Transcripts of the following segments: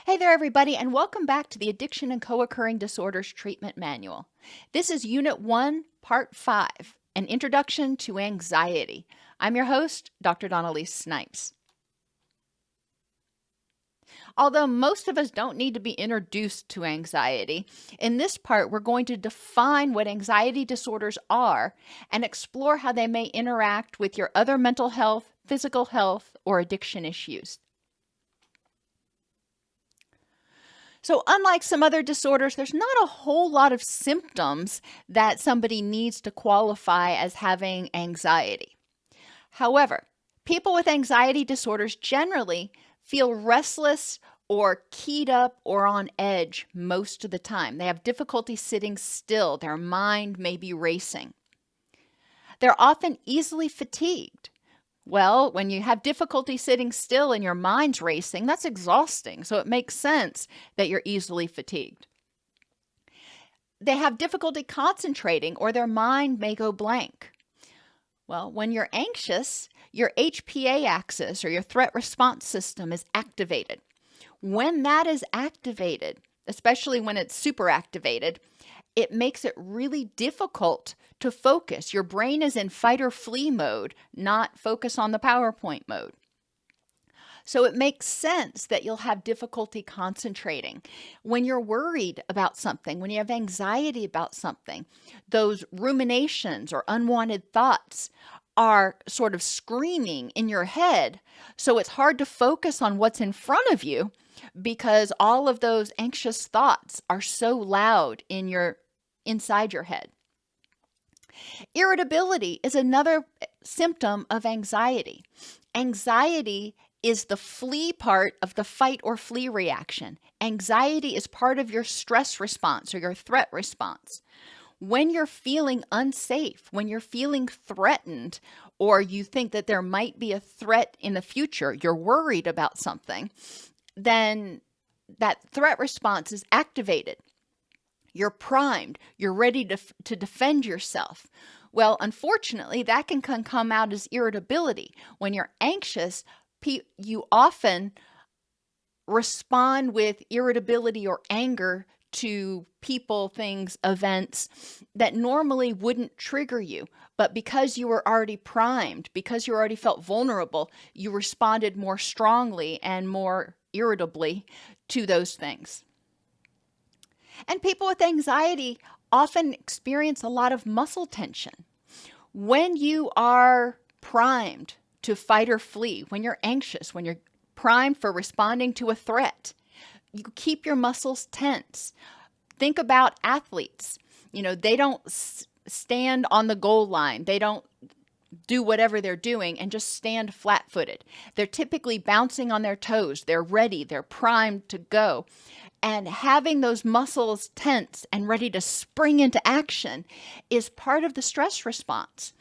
Hey there, everybody, and welcome back to the Addiction and Co-occurring Disorders Treatment Manual. This is Unit 1, Part 5, An Introduction to Anxiety. I'm your host, Dr. Elise Snipes. Although most of us don't need to be introduced to anxiety, in this part we're going to define what anxiety disorders are and explore how they may interact with your other mental health, physical health, or addiction issues. So unlike some other disorders, there's not a whole lot of symptoms that somebody needs to qualify as having anxiety. However, people with anxiety disorders generally feel restless or keyed up or on edge most of the time. They have difficulty sitting still. Their mind may be racing. They're often easily fatigued. Well, when you have difficulty sitting still and your mind's racing, that's exhausting. So it makes sense that you're easily fatigued. They have difficulty concentrating or their mind may go blank. Well, when you're anxious, your HPA axis or your threat response system is activated. When that is activated, especially when it's super activated, it makes it really difficult to focus. Your brain is in fight or flee mode, not focus on the PowerPoint mode. So it makes sense that you'll have difficulty concentrating. When you're worried about something, when you have anxiety about something, those ruminations or unwanted thoughts are sort of screaming in your head. So it's hard to focus on what's in front of you because all of those anxious thoughts are so loud inside your head. Irritability is another symptom of anxiety. Anxiety is the flee part of the fight or flee reaction. Anxiety is part of your stress response or your threat response. When you're feeling unsafe, when you're feeling threatened, or you think that there might be a threat in the future, you're worried about something, then that threat response is activated. You're primed. You're ready to defend yourself. Well, unfortunately, that can come out as irritability. When you're anxious, you often respond with irritability or anger to people, things, events that normally wouldn't trigger you. But because you were already primed, because you already felt vulnerable, you responded more strongly and more irritably to those things. And people with anxiety often experience a lot of muscle tension. When you are primed to fight or flee, when you're anxious, when you're primed for responding to a threat, you keep your muscles tense. Think about athletes. They don't stand on the goal line. They don't do whatever they're doing and just stand flat-footed. They're typically bouncing on their toes. They're ready. They're primed to go. And having those muscles tense and ready to spring into action is part of the stress response.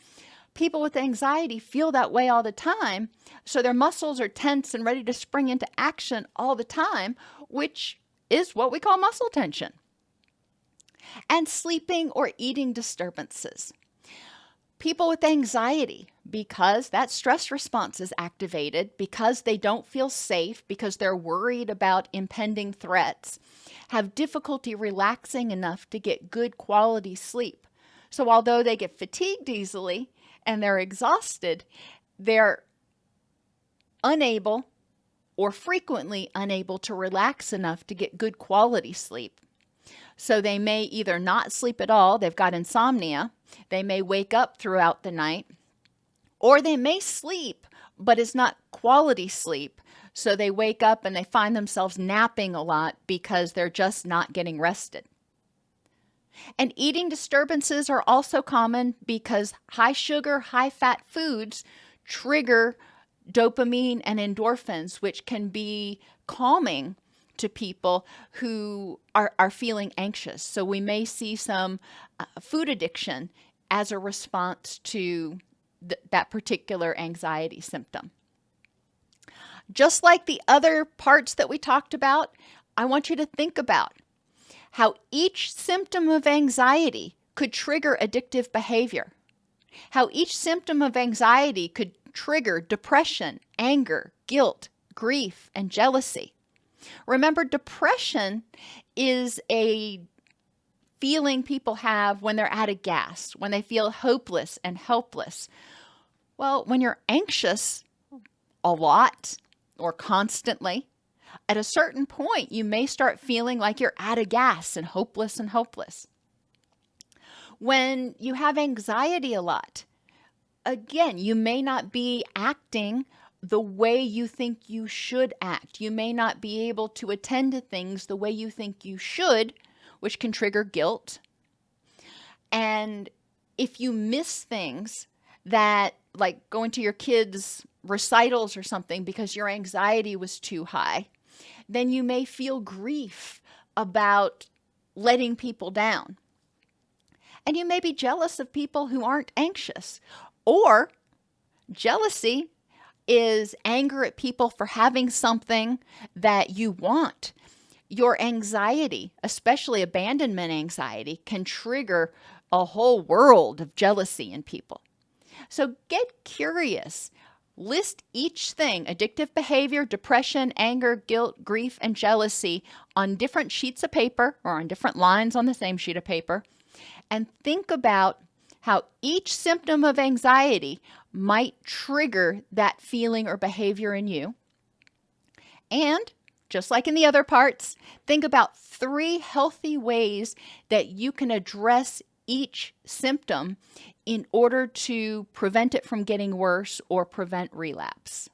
People with anxiety feel that way all the time, so their muscles are tense and ready to spring into action all the time, which is what we call muscle tension. And sleeping or eating disturbances. People with anxiety, because that stress response is activated, because they don't feel safe, because they're worried about impending threats, have difficulty relaxing enough to get good quality sleep. So although they get fatigued easily and they're exhausted, they're unable or frequently unable to relax enough to get good quality sleep. So they may either not sleep at all, they've got insomnia, they may wake up throughout the night, or they may sleep, but it's not quality sleep. So they wake up and they find themselves napping a lot because they're just not getting rested. And eating disturbances are also common because high sugar, high fat foods trigger dopamine and endorphins, which can be calming to people who are feeling anxious. So we may see some food addiction as a response to that particular anxiety symptom. Just like the other parts that we talked about, I want you to think about how each symptom of anxiety could trigger addictive behavior, how each symptom of anxiety could trigger depression, anger, guilt, grief, and jealousy. Remember, depression is a feeling people have when they're out of gas, when they feel hopeless and helpless. Well, when you're anxious a lot or constantly, at a certain point, you may start feeling like you're out of gas and hopeless. When you have anxiety a lot, again, you may not be acting the way you think you should act. You may not be able to attend to things the way you think you should, which can trigger guilt. And if you miss things that, like going to your kids' recitals or something because your anxiety was too high, then you may feel grief about letting people down. And you may be jealous of people who aren't anxious. Or jealousy is anger at people for having something that you want. Your anxiety, especially abandonment anxiety, can trigger a whole world of jealousy in people. So get curious. List each thing, addictive behavior, depression, anger, guilt, grief, and jealousy, on different sheets of paper or on different lines on the same sheet of paper, and think about how each symptom of anxiety might trigger that feeling or behavior in you. And just like in the other parts, think about 3 healthy ways that you can address each symptom in order to prevent it from getting worse or prevent relapse.